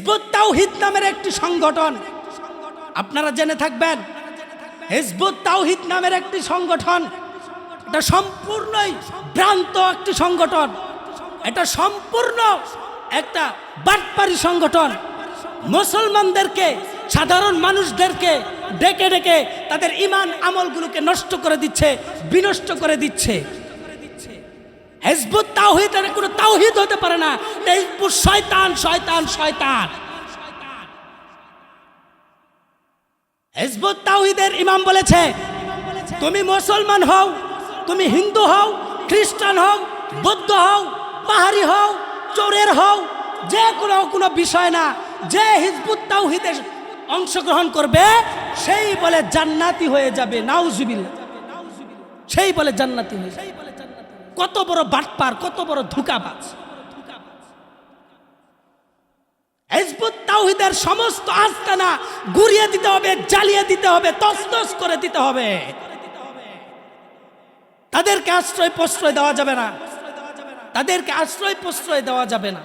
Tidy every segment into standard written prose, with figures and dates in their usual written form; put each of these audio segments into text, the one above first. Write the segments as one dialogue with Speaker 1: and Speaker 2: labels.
Speaker 1: Hizb ut তাওহীদ নামের একটি সংগঠন, আপনারা জেনে থাকবেন, হিজবুত তাওহীদ নামের একটি সংগঠন, এটা সম্পূর্ণই ভ্রান্ত একটি সংগঠন। এটা সম্পূর্ণ একটা বাটপারি সংগঠন। মুসলমানদেরকে, সাধারণ মানুষদেরকে ডেকে ডেকে তাদের ঈমান আমলগুলোকে নষ্ট করে দিচ্ছে, বিনষ্ট করে দিচ্ছে। হিজবুত তাওহীদ এর কোনো তাওহীদ হতে পারে না। হিজবুত শয়তান, শয়তান, শয়তান। হিজবুত তাওহীদের ইমাম বলেছে, তুমি মুসলমান হও, তুমি হিন্দু হও, খ্রিস্টান হও, বৌদ্ধ হও, পাহাড়ি হও, চোরের হও, যে কোনো বিষয় না, যে হিজবুত তাওহীদে অংশগ্রহণ করবে সেই বলে জান্নাতি হয়ে যাবে। নাউজুবিল্লাহ। সেই বলে জান্নাতি হয়ে যাবে। কত বড় বাটপার, কত বড় ধোঁকাবাজ। হিজবুত তাওহীদের সমস্ত আস্তানা গুড়িয়ে দিতে হবে, জ্বালিয়ে দিতে হবে, তছনছ করে দিতে হবে। তাদেরকে আশ্রয় প্রশ্রয় দেওয়া যাবে না, তাদেরকে আশ্রয় প্রশ্রয় দেওয়া যাবে না।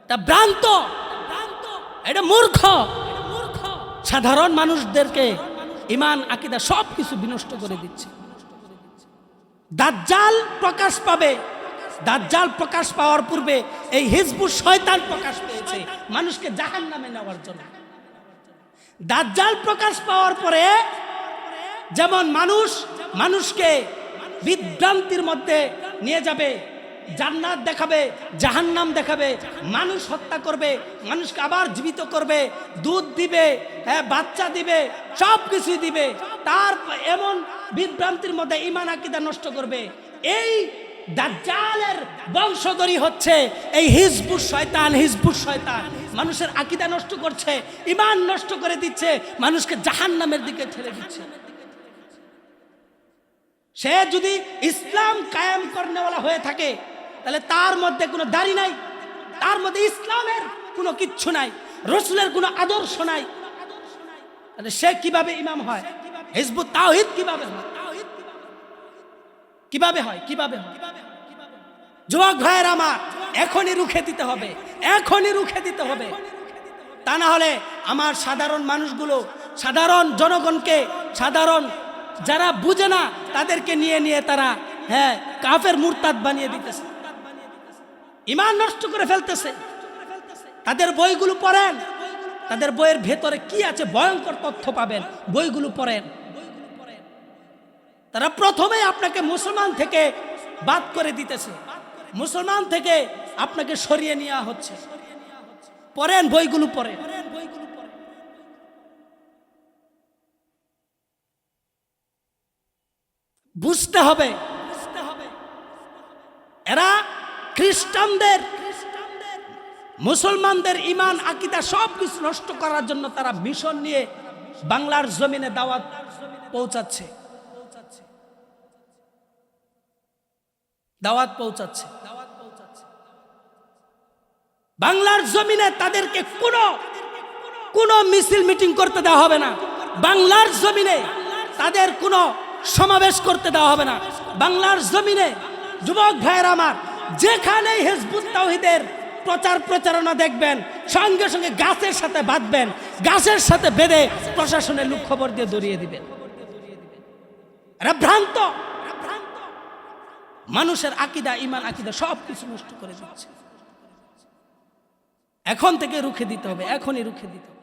Speaker 1: এটা ভ্রান্ত, এটা মূর্খ। সাধারণ মানুষদেরকে ঈমান আকীদা সবকিছু বিনষ্ট করে দিচ্ছে। দাজ্জাল প্রকাশ পাবে, দাজ্জাল প্রকাশ পাওয়ার পূর্বে এই হিজবুত শয়তান প্রকাশ পেয়েছে মানুষকে জাহান্নামে নেওয়ার জন্য। দাজ্জাল প্রকাশ পাওয়ার পরে যেমন মানুষকে বিভ্রান্তির মধ্যে নিয়ে যাবে, জান্নাত দেখাবে, জাহান্নাম দেখাবে, মানুষ হত্যা করবে, মানুষকে আবার জীবিত করবে, দুধ দিবে, বাচ্চা দিবে, সব কিছুই দিবে, তার এমন বিভ্রান্তির মধ্যে ঈমান আকীদা নষ্ট করবে। এই দাজ্জালের বংশধরী হচ্ছে এই হিজবুত শয়তান। হিজবুত শয়তান মানুষের আকীদা নষ্ট করছে, ঈমান নষ্ট করে দিচ্ছে, মানুষকে জাহান্নামের দিকে ঠেলে দিচ্ছে। সে যদি ইসলাম কায়েম করনেওয়ালা হয়ে থাকে তাহলে তার মধ্যে কোনো দাড়ি নাই, তার মধ্যে ইসলামের কোনো কিচ্ছু নাই, রাসূলের কোনো আদর্শ নাই, তাহলে সে কিভাবে ইমাম হয়? হিজবুত তাওহীদ কিভাবে হয়? কিভাবে হয়? কিভাবে হয়? যুবক ভাইয়ের আমার, এখনই রুখে দিতে হবে, এখনই রুখে দিতে হবে। তা না হলে আমার সাধারণ মানুষগুলো, সাধারণ জনগণকে, সাধারণ যারা বুঝে না তাদেরকে নিয়ে নিয়ে তারা কাফের মুরতাদ বানিয়ে দিতেছে, ঈমান নষ্ট করে ফেলতেছে। তাদের বইগুলো পড়েন, তাদের বইয়ের ভেতরে কি আছে ভয়ঙ্কর তথ্য পাবেন। বইগুলো পড়েন। তারা প্রথমে আপনাকে মুসলমান থেকে বাদ করে দিতেছে, মুসলমান থেকে আপনাকে সরিয়ে নেওয়া হচ্ছে। পড়েন, বইগুলো পড়েন। বুঝতে হবে এরা খ্রিস্টানদের, মুসলমানদের ঈমান আকীদা সবকিছু নষ্ট করার জন্য তারা মিশন নিয়ে বাংলার জমিনে দাওয়াত পৌঁছাচ্ছে, দাওয়াত পৌঁছাচ্ছে। বাংলার জমিনে তাদেরকে কোনো মিছিল মিটিং করতে দেওয়া হবে না। বাংলার জমিনে তাদের কোনো সমাবেশ করতে দেওয়া হবে না। বাংলার জমিনে যুবক ভাইয়ের আমার, যেখানেই হিজবুত তাওহীদের প্রচার প্রচারণা দেখবেন, সঙ্গে সঙ্গে গাছের সাথে বাঁধবেন, গাছের সাথে বেঁধে প্রশাসনের লোক খবর দিয়ে দৌড়িয়ে দিবেন। এরা ভ্রান্ত, মানুষের আকীদা, ঈমান আকীদা সবকিছু নষ্ট করে দিচ্ছে। এখন থেকে রুখে দিতে হবে, এখনই রুখে দিতে হবে।